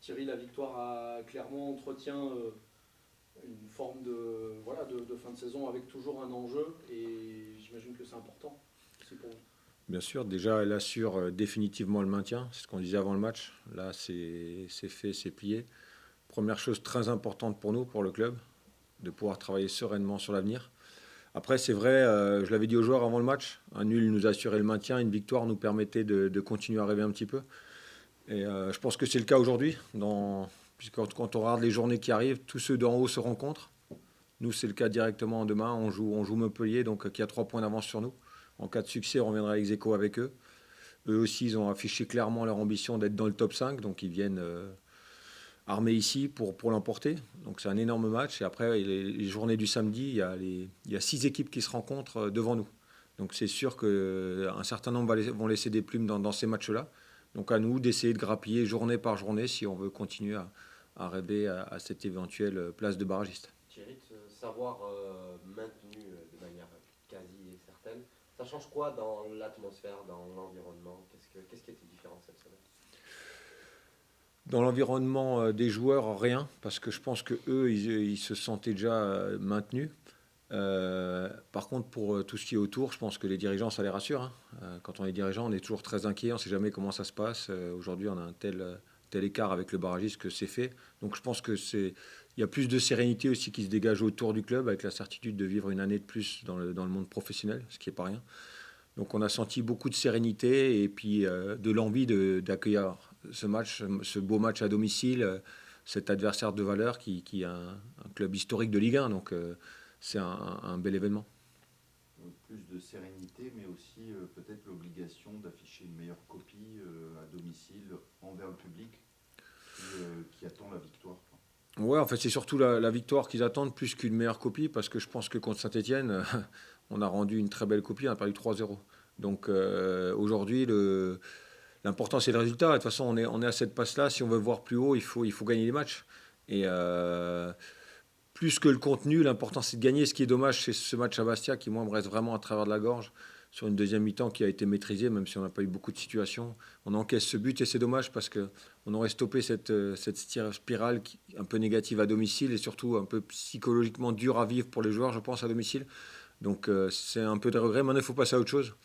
Thierry, la victoire à Clermont entretient une forme de fin de saison avec toujours un enjeu et j'imagine que c'est important aussi pour vous. Bien sûr, déjà, elle assure définitivement le maintien. C'est ce qu'on disait avant le match. Là, c'est fait, c'est plié. Première chose très importante pour nous, pour le club, de pouvoir travailler sereinement sur l'avenir. Après, c'est vrai, je l'avais dit aux joueurs avant le match, un nul nous assurait le maintien, une victoire nous permettait de continuer à rêver un petit peu. Et je pense que c'est le cas aujourd'hui, puisque quand on regarde les journées qui arrivent, tous ceux d'en haut se rencontrent. Nous, c'est le cas directement demain, on joue Montpellier, donc qui a 3 points d'avance sur nous. En cas de succès, on reviendra ex aequo avec eux. Eux aussi, ils ont affiché clairement leur ambition d'être dans le top 5, donc ils viennent armés ici pour l'emporter. Donc c'est un énorme match. Et après, les journées du samedi, il y a 6 équipes qui se rencontrent devant nous. Donc c'est sûr qu'un certain nombre vont laisser des plumes dans ces matchs-là. Donc à nous d'essayer de grappiller journée par journée si on veut continuer à rêver à cette éventuelle place de barragiste. Thierry, de savoir maintenu de manière quasi certaine, ça change quoi dans l'atmosphère, dans l'environnement? Qu'est-ce qui était différent cette semaine? Dans l'environnement des joueurs, rien, parce que je pense qu'eux, ils se sentaient déjà maintenus. Par contre, pour tout ce qui est autour, je pense que les dirigeants, ça les rassure, hein. Quand on est dirigeant, on est toujours très inquiet, on ne sait jamais comment ça se passe. Aujourd'hui, on a un tel écart avec le barragiste que c'est fait. Donc je pense il y a plus de sérénité aussi qui se dégage autour du club, avec la certitude de vivre une année de plus dans le monde professionnel, ce qui n'est pas rien. Donc on a senti beaucoup de sérénité et puis de l'envie d'accueillir ce beau match à domicile, cet adversaire de valeur qui est un club historique de Ligue 1. Donc c'est un bel événement. Donc plus de sérénité, mais aussi peut-être l'obligation d'afficher une meilleure copie à domicile envers le public qui attend la victoire. Ouais, en fait, c'est surtout la victoire qu'ils attendent plus qu'une meilleure copie, parce que je pense que contre Saint-Etienne, on a rendu une très belle copie, on a perdu 3-0. Donc aujourd'hui, l'important c'est le résultat. De toute façon, on est à cette passe-là. Si on veut voir plus haut, il faut gagner les matchs. Et plus que le contenu, l'important c'est de gagner. Ce qui est dommage, c'est ce match à Bastia qui, moi, me reste vraiment à travers de la gorge sur une deuxième mi-temps qui a été maîtrisée, même si on n'a pas eu beaucoup de situations. On encaisse ce but et c'est dommage parce qu'on aurait stoppé cette spirale un peu négative à domicile et surtout un peu psychologiquement dure à vivre pour les joueurs, je pense, à domicile. Donc c'est un peu de regret. Maintenant, il faut passer à autre chose.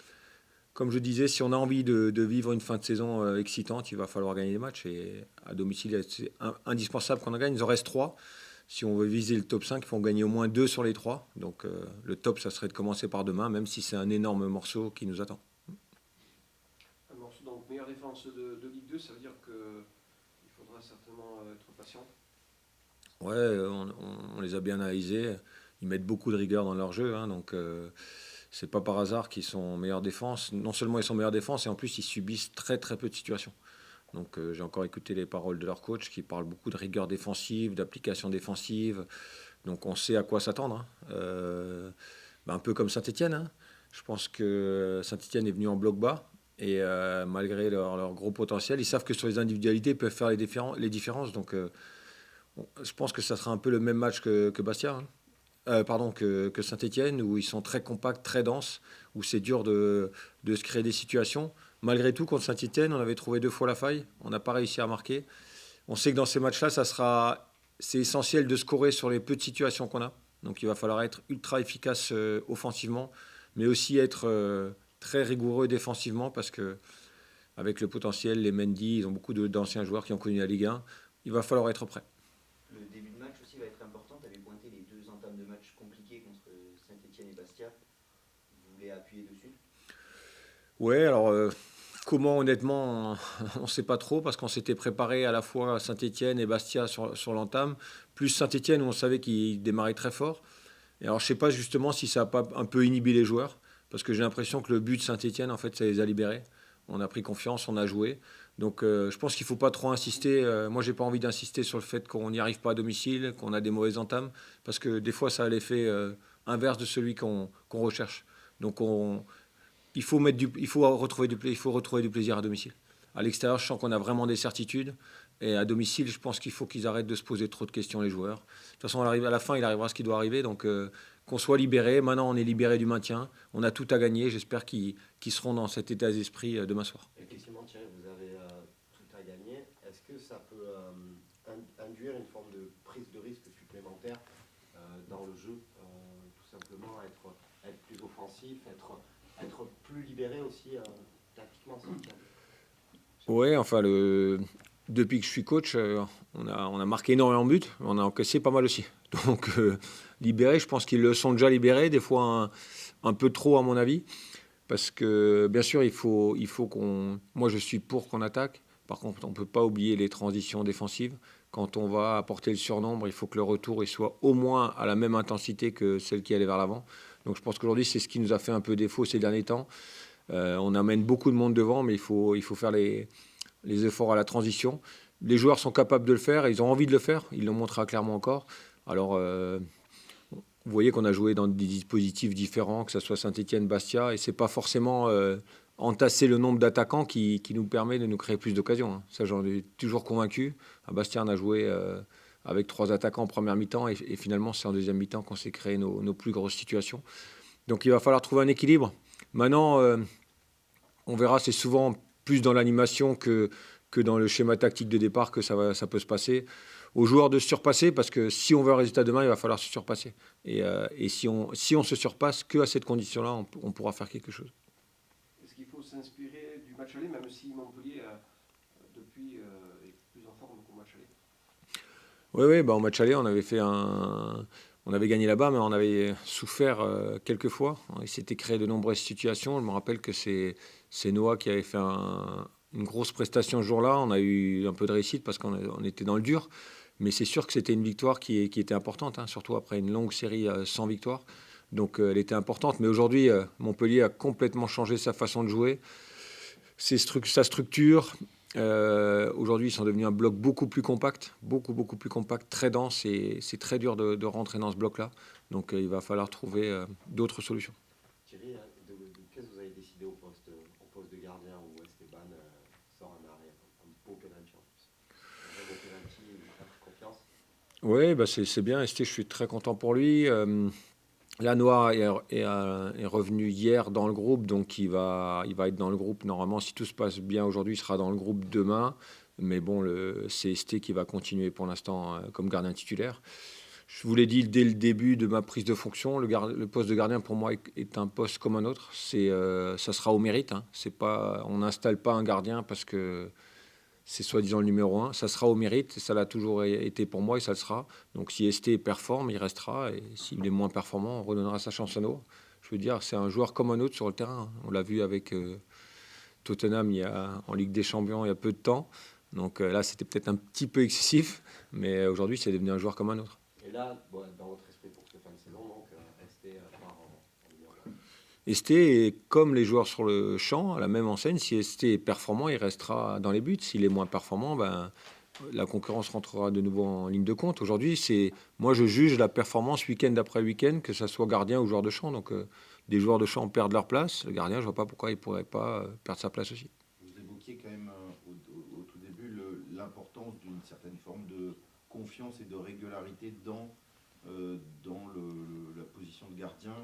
Comme je disais, si on a envie de vivre une fin de saison excitante, il va falloir gagner des matchs. Et à domicile, c'est indispensable qu'on en gagne. Il en reste 3. Si on veut viser le top 5, il faut en gagner au moins 2 sur les 3. Donc le top, ça serait de commencer par demain, même si c'est un énorme morceau qui nous attend. Un morceau, donc meilleure défense de Ligue 2, ça veut dire qu'il faudra certainement être patient. Ouais, on les a bien analysés. Ils mettent beaucoup de rigueur dans leur jeu. Hein, donc c'est pas par hasard qu'ils sont en meilleure défense. Non seulement ils sont en meilleure défense, et en plus ils subissent très très peu de situations. Donc j'ai encore écouté les paroles de leur coach qui parle beaucoup de rigueur défensive, d'application défensive. Donc on sait à quoi s'attendre, hein. Un peu comme Saint-Etienne, hein. Je pense que Saint-Etienne est venu en bloc bas. Et malgré leur gros potentiel, ils savent que sur les individualités, ils peuvent faire les différences. Donc je pense que ça sera un peu le même match que Bastia, hein. Que Saint-Etienne, où ils sont très compacts, très denses, où c'est dur de se créer des situations. Malgré tout, contre Saint-Etienne, on avait trouvé 2 fois la faille, on n'a pas réussi à marquer. On sait que dans ces matchs-là, c'est essentiel de scorer sur les peu de situations qu'on a. Donc il va falloir être ultra efficace offensivement, mais aussi être très rigoureux défensivement, parce que avec le potentiel, les Mendy, ils ont beaucoup d'anciens joueurs qui ont connu la Ligue 1. Il va falloir être prêt. Le début de match aussi va être important. Tu avais pointé les 2 entames de match compliquées contre Saint-Etienne et Bastia. Vous voulez appuyer dessus? Ouais, alors comment honnêtement, on ne sait pas trop parce qu'on s'était préparé à la fois à Saint-Etienne et Bastia sur l'entame, plus Saint-Etienne où on savait qu'il démarrait très fort. Et alors je ne sais pas justement si ça n'a pas un peu inhibé les joueurs, parce que j'ai l'impression que le but de Saint-Etienne, en fait, ça les a libérés. On a pris confiance, on a joué. Donc je pense qu'il ne faut pas trop insister. Moi, j'ai pas envie d'insister sur le fait qu'on n'y arrive pas à domicile, qu'on a des mauvaises entames, parce que des fois, ça a l'effet inverse de celui qu'on recherche. Donc il faut retrouver du plaisir à domicile. À l'extérieur, je sens qu'on a vraiment des certitudes. Et à domicile, je pense qu'il faut qu'ils arrêtent de se poser trop de questions, les joueurs. De toute façon, à la fin, il arrivera ce qui doit arriver. Donc, qu'on soit libéré. Maintenant, on est libéré du maintien. On a tout à gagner. J'espère qu'ils seront dans cet état d'esprit demain soir. Effectivement, Thierry, vous avez tout à gagner. Est-ce que ça peut induire une forme de prise de risque supplémentaire dans le jeu, tout simplement être plus offensif, être plus libéré aussi tactiquement. Ouais, enfin, depuis que je suis coach, on a marqué énormément de buts, mais on a encaissé pas mal aussi. Donc, libérés, je pense qu'ils le sont déjà libérés, des fois un peu trop à mon avis. Parce que, bien sûr, il faut qu'on... Moi, je suis pour qu'on attaque. Par contre, on ne peut pas oublier les transitions défensives. Quand on va apporter le surnombre, il faut que le retour il soit au moins à la même intensité que celle qui allait vers l'avant. Donc, je pense qu'aujourd'hui, c'est ce qui nous a fait un peu défaut ces derniers temps. On amène beaucoup de monde devant, mais il faut faire les efforts à la transition. Les joueurs sont capables de le faire, ils ont envie de le faire. Ils l'ont montré clairement encore. Alors... vous voyez qu'on a joué dans des dispositifs différents, que ce soit Saint-Étienne, Bastia, et c'est pas forcément entasser le nombre d'attaquants qui nous permet de nous créer plus d'occasions. Hein. Ça, j'en ai toujours convaincu. À Bastia, on a joué avec 3 attaquants en première mi-temps, et finalement, c'est en deuxième mi-temps qu'on s'est créé nos plus grosses situations. Donc, il va falloir trouver un équilibre. Maintenant, on verra, c'est souvent plus dans l'animation que dans le schéma tactique de départ que ça peut se passer. Aux joueurs de se surpasser, parce que si on veut un résultat demain, il va falloir se surpasser. Et si on se surpasse qu'à cette condition-là, on pourra faire quelque chose. Est-ce qu'il faut s'inspirer du match aller, même si Montpellier, depuis, est plus en forme qu'au match aller? Oui, bah, au match aller, on avait gagné là-bas, mais on avait souffert quelques fois. Il s'était créé de nombreuses situations. Je me rappelle que c'est Noah qui avait fait une grosse prestation ce jour-là. On a eu un peu de réussite parce qu'on était dans le dur. Mais c'est sûr que c'était une victoire qui était importante, hein, surtout après une longue série sans victoire. Donc elle était importante. Mais aujourd'hui, Montpellier a complètement changé sa façon de jouer, sa structure. Aujourd'hui, ils sont devenus un bloc beaucoup plus compact, beaucoup plus compact, très dense. Et c'est très dur de rentrer dans ce bloc-là. Donc il va falloir trouver d'autres solutions. Thierry, qu'est-ce que vous avez décidé au poste de gardien où Esteban sort un arrêt, un beau penalty en plus? Un beau penalty, il vous fait confiance? Oui, bah c'est bien. Esté, je suis très content pour lui. Là, Noah est revenu hier dans le groupe, donc il va être dans le groupe. Normalement, si tout se passe bien aujourd'hui, il sera dans le groupe demain. Mais bon, c'est Esté qui va continuer pour l'instant comme gardien titulaire. Je vous l'ai dit dès le début de ma prise de fonction, le poste de gardien pour moi est un poste comme un autre. Ça sera au mérite. Hein. On n'installe pas un gardien parce que c'est soi-disant le numéro 1. Ça sera au mérite. Ça l'a toujours été pour moi et ça le sera. Donc si Esté performe, il restera. Et s'il est moins performant, on redonnera sa chance à Noah. Je veux dire, c'est un joueur comme un autre sur le terrain. On l'a vu avec Tottenham en Ligue des Champions il y a peu de temps. Donc là, c'était peut-être un petit peu excessif. Mais aujourd'hui, c'est devenu un joueur comme un autre. Et là, dans votre esprit pour cette fin de saison, donc, Esté part en numéro 1. Esté est comme les joueurs sur le champ, à la même enseigne. Si Esté est performant, il restera dans les buts. S'il est moins performant, la concurrence rentrera de nouveau en ligne de compte. Aujourd'hui, moi, je juge la performance week-end après week-end, que ce soit gardien ou joueur de champ. Donc, des joueurs de champ perdent leur place. Le gardien, je ne vois pas pourquoi il ne pourrait pas perdre sa place aussi. Vous évoquiez quand même au tout début l'importance d'une certaine forme de confiance et de régularité dans la position de gardien.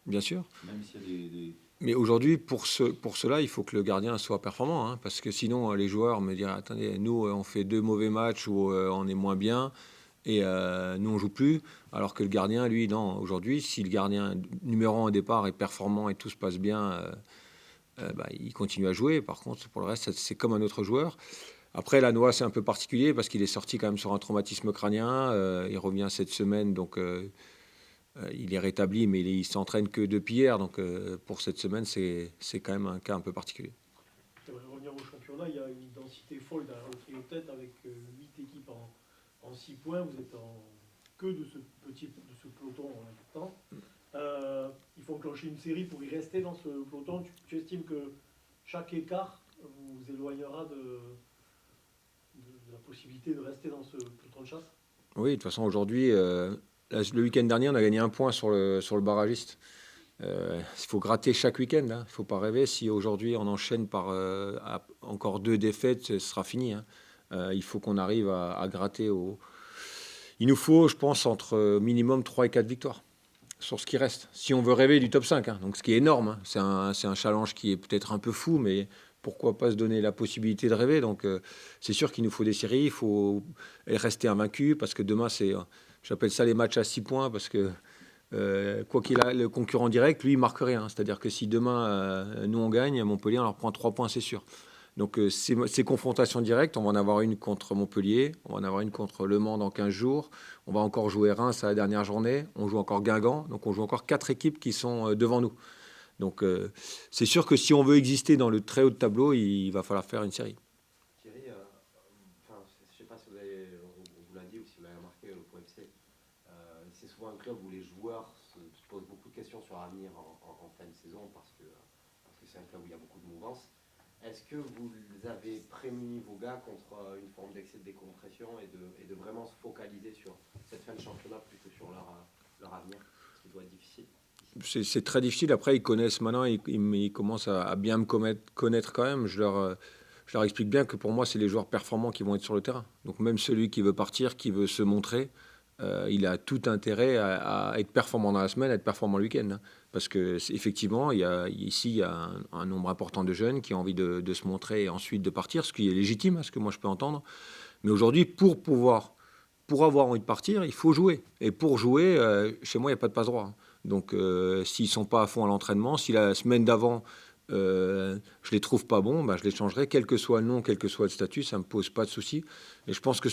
Bien sûr. Même s'il y a des... Mais aujourd'hui, pour cela, il faut que le gardien soit performant. Hein, parce que sinon, les joueurs me diraient, attendez, nous, on fait 2 mauvais matchs où on est moins bien et nous, on joue plus. Alors que le gardien, lui, non. Aujourd'hui, si le gardien numéro 1 au départ est performant et tout se passe bien, il continue à jouer. Par contre, pour le reste, c'est comme un autre joueur. Après, la Noah, c'est un peu particulier parce qu'il est sorti quand même sur un traumatisme crânien. Il revient cette semaine, donc il est rétabli, mais il s'entraîne que depuis hier. Donc pour cette semaine, c'est quand même un cas un peu particulier. J'aimerais revenir au championnat. Il y a une densité folle derrière le trio tête avec 8 équipes en 6 points. Vous êtes que de ce peloton en même temps. Il faut enclencher une série pour y rester dans ce peloton. Tu estimes que chaque écart vous éloignera de la possibilité de rester dans ce peloton de chasse? Oui, de toute façon, aujourd'hui, le week-end dernier, on a gagné 1 point sur le barragiste. Il faut gratter chaque week-end. Hein. Il ne faut pas rêver. Si aujourd'hui, on enchaîne par encore 2 défaites, ce sera fini. Hein. Il faut qu'on arrive à gratter. Il nous faut, je pense, entre minimum 3 et 4 victoires sur ce qui reste. Si on veut rêver du top 5. Hein. Donc, ce qui est énorme. Hein. C'est un challenge qui est peut-être un peu fou, mais pourquoi pas se donner la possibilité de rêver. Donc c'est sûr qu'il nous faut des séries, il faut rester invaincu parce que demain j'appelle ça les matchs à 6 points parce que quoi qu'il a le concurrent direct, lui il marque rien. C'est-à-dire que si demain nous on gagne, Montpellier on leur prend 3 points, c'est sûr. Donc ces confrontations directes, on va en avoir une contre Montpellier, on va en avoir une contre Le Mans dans 15 jours, on va encore jouer Reims à la dernière journée, on joue encore Guingamp, donc on joue encore 4 équipes qui sont devant nous. Donc c'est sûr que si on veut exister dans le très haut de tableau, il va falloir faire une série. Thierry, je ne sais pas si on vous l'a dit ou si vous l'avez remarqué au FC, c'est souvent un club où les joueurs se posent beaucoup de questions sur l'avenir en fin de saison parce que c'est un club où il y a beaucoup de mouvances. Est-ce que vous avez prémuni vos gars contre une forme d'excès de décompression et de vraiment se focaliser sur cette fin de championnat plutôt sur leur avenir, ce qui doit être difficile? C'est très difficile. Après, ils connaissent maintenant, ils commencent à bien me connaître quand même. Je leur explique bien que pour moi, c'est les joueurs performants qui vont être sur le terrain. Donc même celui qui veut partir, qui veut se montrer, il a tout intérêt à être performant dans la semaine, à être performant le week-end. Hein. Parce que effectivement, ici, il y a un nombre important de jeunes qui ont envie de se montrer et ensuite de partir, ce qui est légitime, hein, ce que moi je peux entendre. Mais aujourd'hui, pour avoir envie de partir, il faut jouer. Et pour jouer, chez moi, il n'y a pas de passe-droit. Hein. Donc, s'ils ne sont pas à fond à l'entraînement, si la semaine d'avant, je ne les trouve pas bons, je les changerai, quel que soit le nom, quel que soit le statut, ça ne me pose pas de souci. Et je pense que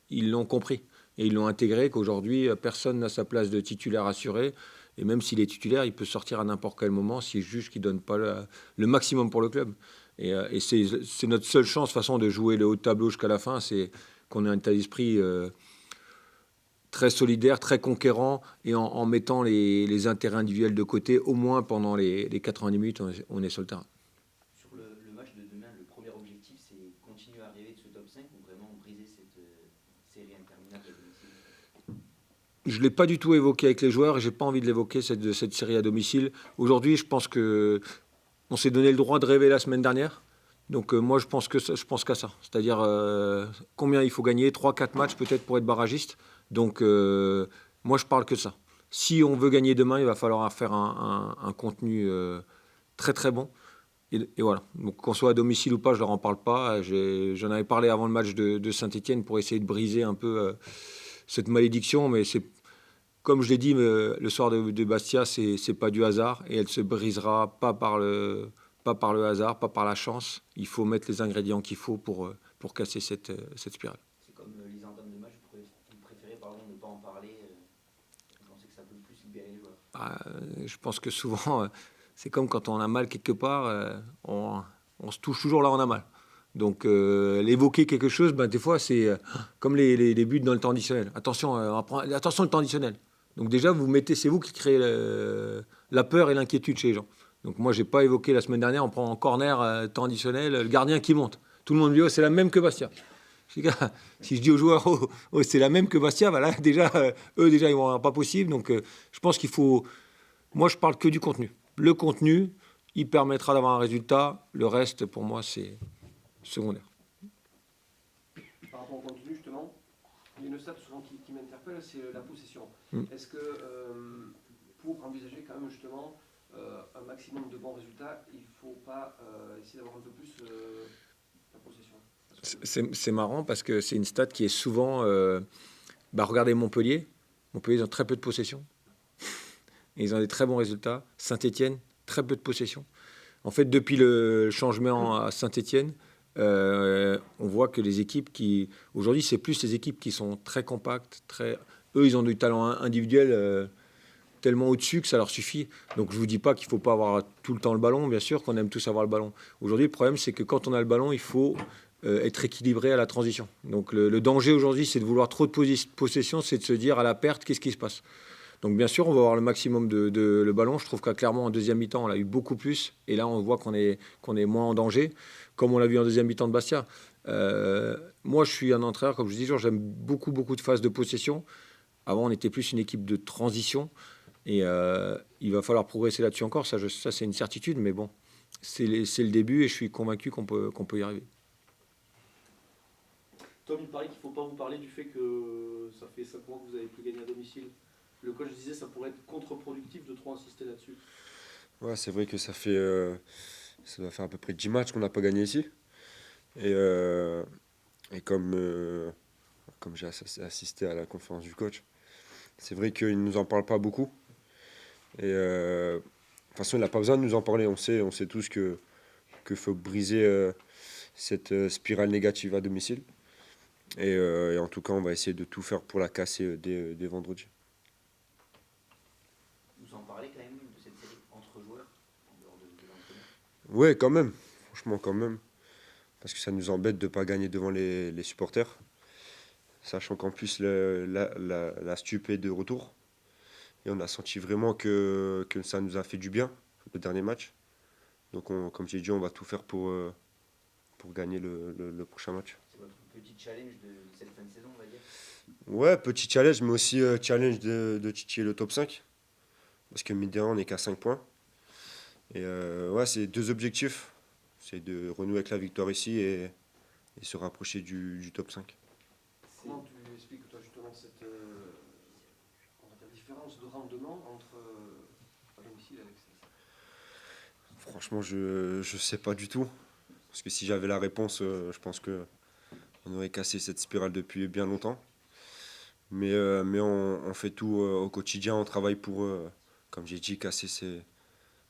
ils l'ont compris. Et ils l'ont intégré qu'aujourd'hui, personne n'a sa place de titulaire assuré. Et même s'il est titulaire, il peut sortir à n'importe quel moment s'il juge qu'il ne donne pas le maximum pour le club. Et c'est notre seule chance, façon de jouer le haut de tableau jusqu'à la fin, c'est qu'on ait un état d'esprit très solidaire, très conquérant, et en mettant les intérêts individuels de côté, au moins pendant les 90 minutes, on est sur le terrain. Sur le match de demain, le premier objectif, c'est continuer à rêver de ce top 5 ou vraiment briser cette série interminable à domicile? Je ne l'ai pas du tout évoqué avec les joueurs, et je n'ai pas envie de l'évoquer, cette série à domicile. Aujourd'hui, je pense qu'on s'est donné le droit de rêver la semaine dernière. Donc moi, je pense qu'à ça. C'est-à-dire combien il faut gagner, 3-4 matchs peut-être pour être barragiste. Donc moi, je parle que de ça. Si on veut gagner demain, il va falloir faire un contenu très très bon. Et voilà. Donc qu'on soit à domicile ou pas, je ne leur en parle pas. J'en avais parlé avant le match de Saint-Étienne pour essayer de briser un peu cette malédiction. Mais c'est, comme je l'ai dit, le soir de Bastia, c'est pas du hasard. Et elle se brisera pas par le hasard, pas par la chance. Il faut mettre les ingrédients qu'il faut pour casser cette spirale. C'est comme les entames de match, vous préférez pardon, ne pas en parler, vous pensez que ça peut plus libérer les joueurs? Je pense que souvent, c'est comme quand on a mal quelque part, on se touche toujours là où on a mal. Donc l'évoquer quelque chose, des fois c'est comme les buts dans le temps additionnel. Attention, attention le temps additionnel. Donc déjà, c'est vous qui créez la peur et l'inquiétude chez les gens. Donc moi, j'ai pas évoqué la semaine dernière, on prend en corner, temps additionnel, le gardien qui monte. Tout le monde dit, oh, c'est la même que Bastia. Je dis, si je dis aux joueurs, oh, c'est la même que Bastia, voilà, déjà, eux, déjà, ils vont avoir pas possible. Donc je pense qu'il faut... Moi, je parle que du contenu. Le contenu, il permettra d'avoir un résultat. Le reste, pour moi, c'est secondaire. Par rapport au contenu, justement, il y a une stat souvent qui m'interpelle, c'est la possession. Est-ce que pour envisager quand même justement un maximum de bons résultats, il ne faut pas essayer d'avoir un peu plus la possession? C'est marrant parce que c'est une stat qui est souvent... regardez Montpellier. Montpellier, ils ont très peu de possession. Et ils ont des très bons résultats. Saint-Étienne, très peu de possession. En fait, depuis le changement à Saint-Étienne, on voit que les équipes qui... Aujourd'hui, c'est plus les équipes qui sont très compactes. Eux, ils ont du talent individuel tellement au-dessus que ça leur suffit. Donc, je ne vous dis pas qu'il ne faut pas avoir tout le temps le ballon. Bien sûr qu'on aime tous avoir le ballon. Aujourd'hui, le problème, c'est que quand on a le ballon, il faut être équilibré à la transition. Donc, le danger aujourd'hui, c'est de vouloir trop de possession, c'est de se dire à la perte, qu'est-ce qui se passe ? Donc bien sûr, on va avoir le maximum de le ballon. Je trouve qu'à Clermont, en deuxième mi-temps, on l'a eu beaucoup plus. Et là, on voit qu'on est moins en danger, comme on l'a vu en deuxième mi-temps de Bastia. Moi, je suis un entraîneur, comme je dis toujours, j'aime beaucoup de phases de possession. Avant, on était plus une équipe de transition. Et il va falloir progresser là-dessus encore. Ça, c'est une certitude. Mais bon, c'est le début et je suis convaincu qu'on peut y arriver. Tom, il paraît qu'il ne faut pas vous parler du fait que ça fait 5 mois que vous n'avez plus gagné à domicile. Le coach disait que ça pourrait être contre-productif de trop insister là-dessus. Ouais, c'est vrai que ça fait Ça doit faire à peu près 10 matchs qu'on n'a pas gagné ici. Et, euh, et comme j'ai assisté à la conférence du coach, c'est vrai qu'il ne nous en parle pas beaucoup. De toute façon, il n'a pas besoin de nous en parler. On sait tous que faut briser cette spirale négative à domicile. Et en tout cas, on va essayer de tout faire pour la casser dès vendredi. Vous en parlez quand même de cette série entre joueurs, en dehors de l'entraîneur? Ouais, quand même. Franchement, quand même. Parce que ça nous embête de ne pas gagner devant les supporters. Sachant qu'en plus, la stup est de retour. Et on a senti vraiment que ça nous a fait du bien, le dernier match. Donc, comme j'ai dit, on va tout faire pour gagner le prochain match. C'est votre petit challenge de cette fin de saison, on va dire. Ouais, petit challenge, mais aussi challenge de titiller le top 5. Parce que mine de rien, on n'est qu'à 5 points. Et ouais, c'est 2 objectifs. C'est de renouer avec la victoire ici et se rapprocher du top 5. Comment tu expliques, toi, justement, cette on va dire, différence de rendement entre à domicile et à l'extérieur? Franchement, je sais pas du tout. Parce que si j'avais la réponse, je pense que on aurait cassé cette spirale depuis bien longtemps. Mais on fait tout au quotidien, on travaille pour, comme j'ai dit, casser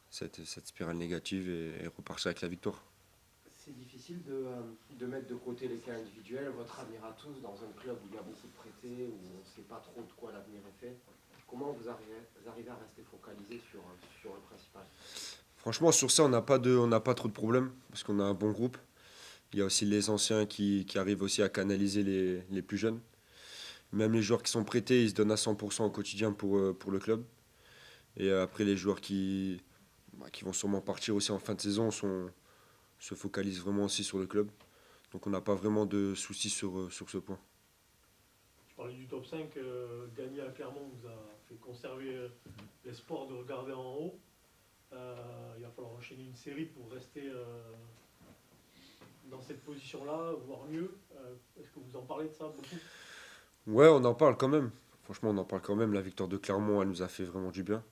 cette spirale négative et repartir avec la victoire. C'est difficile de mettre de côté les cas individuels. Votre avenir à tous dans un club où il y a beaucoup de prêtés, où on ne sait pas trop de quoi l'avenir est fait. Comment vous arrivez à rester focalisé sur le principal? Franchement, sur ça, on n'a pas trop de problèmes, parce qu'on a un bon groupe. Il y a aussi les anciens qui arrivent aussi à canaliser les plus jeunes. Même les joueurs qui sont prêtés, ils se donnent à 100% au quotidien pour le club. Et après, les joueurs qui vont sûrement partir aussi en fin de saison se focalisent vraiment aussi sur le club. Donc on n'a pas vraiment de soucis sur ce point. Tu parlais du top 5, gagner à Clermont vous a fait conserver l'espoir de regarder en haut. Il va falloir enchaîner une série pour rester dans cette position-là, voire mieux. Est-ce que vous en parlez de ça beaucoup? Ouais, on en parle quand même. Franchement, on en parle quand même. La victoire de Clermont, elle nous a fait vraiment du bien.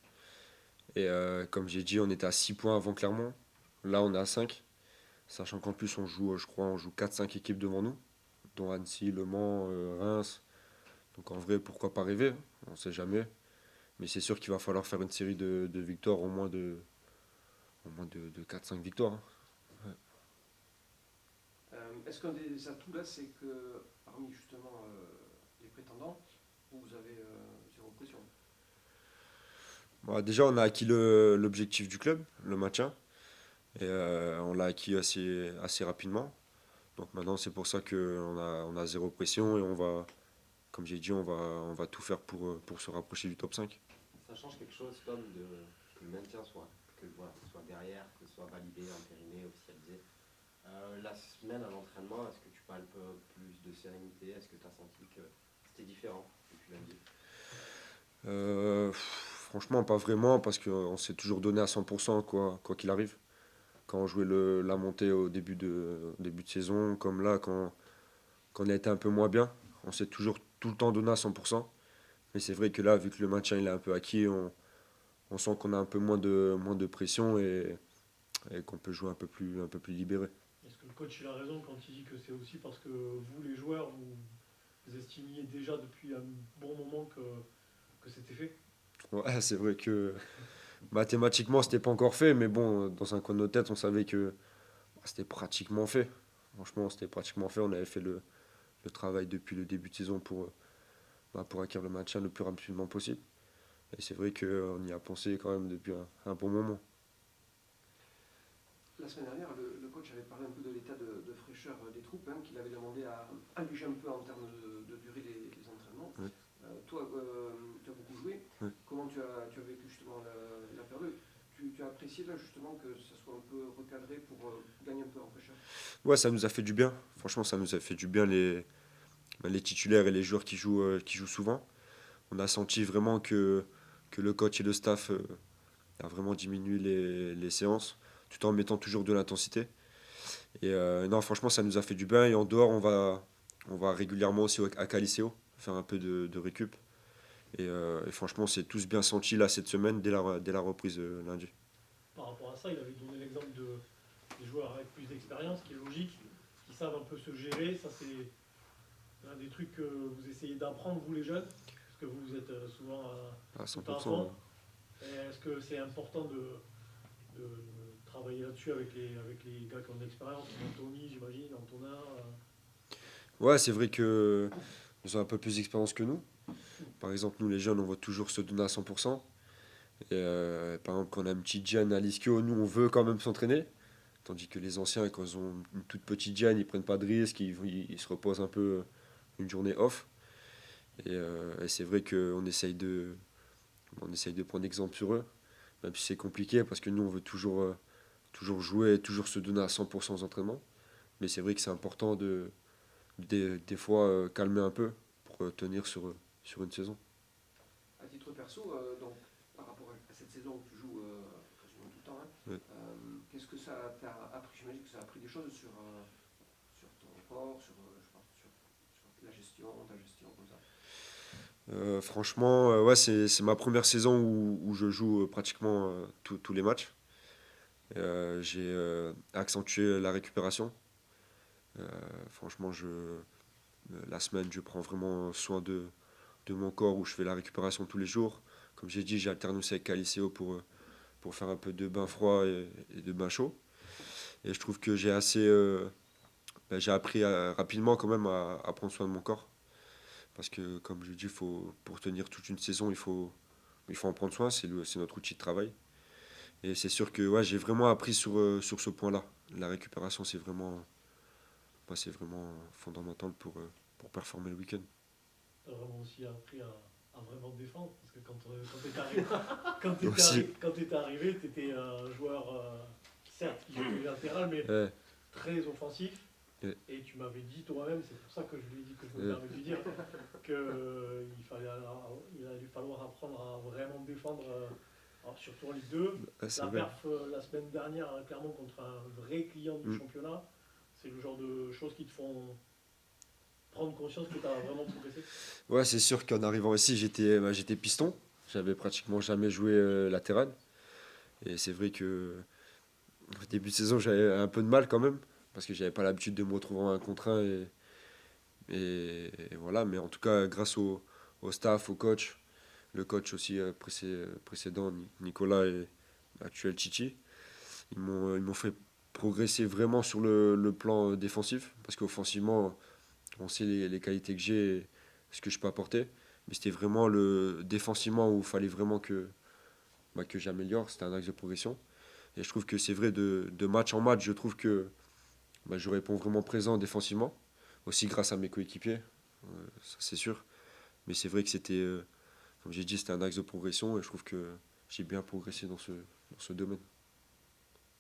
Et comme j'ai dit, on était à 6 points avant Clermont. Là, on est à 5. Sachant qu'en plus, je crois, on joue 4-5 équipes devant nous, dont Annecy, Le Mans, Reims. Donc en vrai, pourquoi pas rêver? On ne sait jamais. Mais c'est sûr qu'il va falloir faire une série de victoires, au moins de 4-5 victoires. Est-ce qu'un des atouts là, c'est que parmi justement les prétendants, vous avez zéro pression? Bon, déjà, on a acquis l'objectif du club, le maintien. Et on l'a acquis assez rapidement. Donc maintenant, c'est pour ça qu'on a zéro pression et comme j'ai dit, on va tout faire pour se rapprocher du top 5. Ça change quelque chose, Tom, que le maintien soit derrière, que ce soit validé, entériné, officialisé. La semaine à l'entraînement, est-ce que tu parles un peu plus de sérénité? Est-ce que tu as senti que c'était différent depuis lundi? Franchement, pas vraiment, parce qu'on s'est toujours donné à 100% quoi qu'il arrive. Quand on jouait la montée au début de saison, comme là, quand on a été un peu moins bien, on s'est toujours tout le temps donné à 100%. Mais c'est vrai que là, vu que le maintien il est un peu acquis, on sent qu'on a un peu moins de pression et qu'on peut jouer un peu plus libéré. Est-ce que le coach il a raison quand il dit que c'est aussi parce que vous, les joueurs, vous estimiez déjà depuis un bon moment que c'était fait? Ouais, c'est vrai que mathématiquement, c'était pas encore fait, mais bon, dans un coin de nos têtes, on savait que c'était pratiquement fait. Franchement, c'était pratiquement fait. On avait fait le travail depuis le début de saison pour acquérir le maintien le plus rapidement possible. Et c'est vrai qu'on y a pensé quand même depuis un bon moment. La semaine dernière, le coach avait parlé un peu de l'état de fraîcheur des troupes, hein, qu'il avait demandé à alléger un peu en termes de durée des entraînements. Oui. Toi, tu as beaucoup joué. Oui. Comment tu as vécu justement la période? Tu as apprécié là justement que ça soit un peu recadré pour gagner un peu en fraîcheur? Ouais, ça nous a fait du bien. Franchement, ça nous a fait du bien les titulaires et les joueurs qui jouent souvent. On a senti vraiment que le coach et le staff a vraiment diminué les séances, tout en mettant toujours de l'intensité. Et non, franchement, ça nous a fait du bien. Et en dehors, on va régulièrement aussi à Caliseo faire un peu de récup. Et franchement, c'est tous bien senti là cette semaine dès la reprise lundi. Par rapport à ça, il avait donné l'exemple des joueurs avec plus d'expérience, qui est logique, qui savent un peu se gérer. Ça, c'est un des trucs que vous essayez d'apprendre, vous les jeunes, parce que vous êtes souvent À tout 100%. à fond. Et est-ce que c'est important de travailler là-dessus avec les gars qui ont de l'expérience, comme Anthony, j'imagine, Antonin Ouais, c'est vrai que ils ont un peu plus d'expérience que nous. Par exemple, nous les jeunes, on va toujours se donner à 100%. Et par exemple, quand on a une petite gêne à l'ischio, nous on veut quand même s'entraîner. Tandis que les anciens, quand ils ont une toute petite gêne, ils prennent pas de risques, ils se reposent un peu une journée off. Et c'est vrai on essaye de prendre exemple sur eux, même si c'est compliqué parce que nous on veut toujours jouer, toujours se donner à 100% aux entraînements. Mais c'est vrai que c'est important des fois calmer un peu pour tenir sur une saison. À titre perso, donc, par rapport à cette saison où tu joues quasiment tout le temps, hein, Oui. qu'est-ce que ça t'a appris? J'imagine que ça a appris des choses sur ton corps, je pense, sur la gestion, ta gestion, comme ça. Franchement, ouais, c'est ma première saison où je joue pratiquement tous les matchs. J'ai accentué la récupération. Franchement, la semaine, je prends vraiment soin de mon corps où je fais la récupération tous les jours. Comme j'ai dit, j'alterne aussi avec Caliceo pour faire un peu de bain froid et de bain chaud. Et je trouve que j'ai appris rapidement quand même à prendre soin de mon corps. Parce que, comme je dis, pour tenir toute une saison, il faut en prendre soin. C'est notre outil de travail. Et c'est sûr que ouais, j'ai vraiment appris sur ce point-là. La récupération, c'est vraiment fondamental pour performer le week-end. Tu as vraiment aussi appris à vraiment défendre, parce que quand tu étais arrivé, tu étais un joueur, certes, qui jouait latéral, mais Ouais, très offensif. Ouais. Et tu m'avais dit toi-même, c'est pour ça que je lui ai dit que je me permets de lui dire, il allait falloir apprendre à vraiment défendre, alors surtout en Ligue 2. c'est La vrai. perf la semaine dernière, clairement, contre un vrai client du Mm. championnat, c'est le genre de choses qui te font prendre conscience que tu as vraiment progressé. Ouais, c'est sûr qu'en arrivant ici, j'étais piston. J'avais pratiquement jamais joué latéral. Et c'est vrai que au début de saison, j'avais un peu de mal quand même. Parce que j'avais pas l'habitude de me retrouver en 1 contre 1. Et voilà, mais en tout cas, grâce au staff, au coach, le coach aussi précédent, Nicolas, et l'actuel Chichi, ils m'ont fait progresser vraiment sur le plan défensif. Parce qu'offensivement, on sait les qualités que j'ai et ce que je peux apporter. Mais c'était vraiment le défensivement où il fallait vraiment que j'améliore. C'était un axe de progression. Et je trouve que c'est vrai, de match en match, je trouve que je réponds vraiment présent défensivement. Aussi grâce à mes coéquipiers, ça c'est sûr. Mais c'est vrai que comme j'ai dit, c'était un axe de progression et je trouve que j'ai bien progressé dans ce domaine.